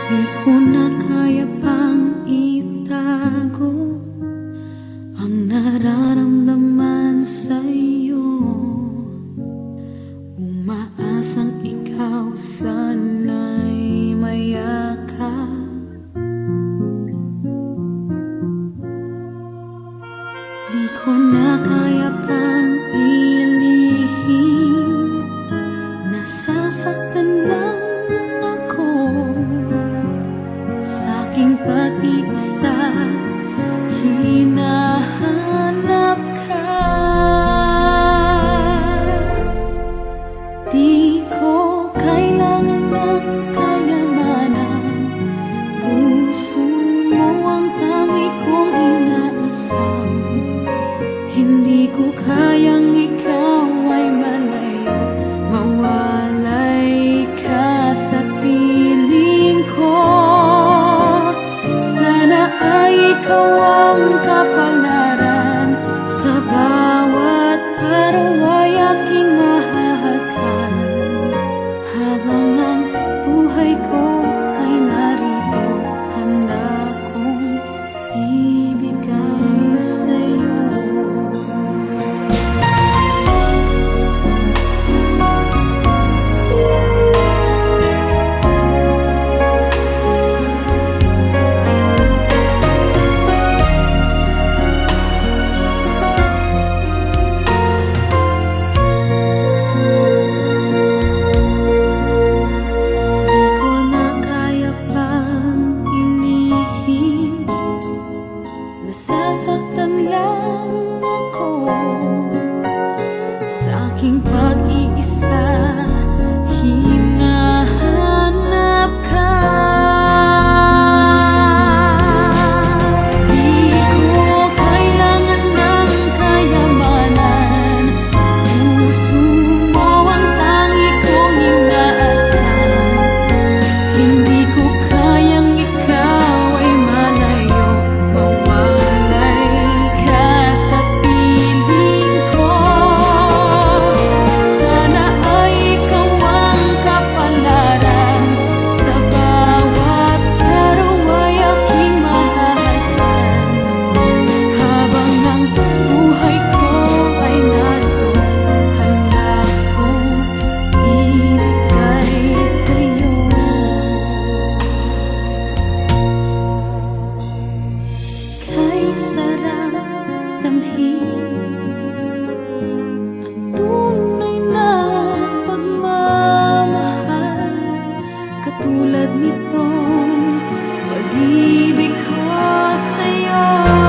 Di ko na kaya pang itago ang nararamdaman sa'yo. Umaasang ikaw sana'y mayakap. Di ko na kaya pang ilihim, nasasaktan lang ako sa aking pag-iisa. Hinahanap ka, di ko kailangan ng kayamanan. Puso mo ang tangi kong inaasam. Hindi ko kayang ikaw ay malayo, mawalay ka sa piling ko. Sana ay ikaw ang kapalaran, sa bawat araw ay aking mahahagan. Habang ang buhay ko ay narito, handa kong ibigay sa'yo. Nasasaktan lang ako sa aking pag-iisa. Hinahanap ka, di ko kailangan ng kayamanan. Puso mo ang tangi kong inaasam. Hindi ko kayang ikaw ay malayo, sarap damhin ang tunay na pagmamahal, katulad nitong pag-ibig ko sa'yo.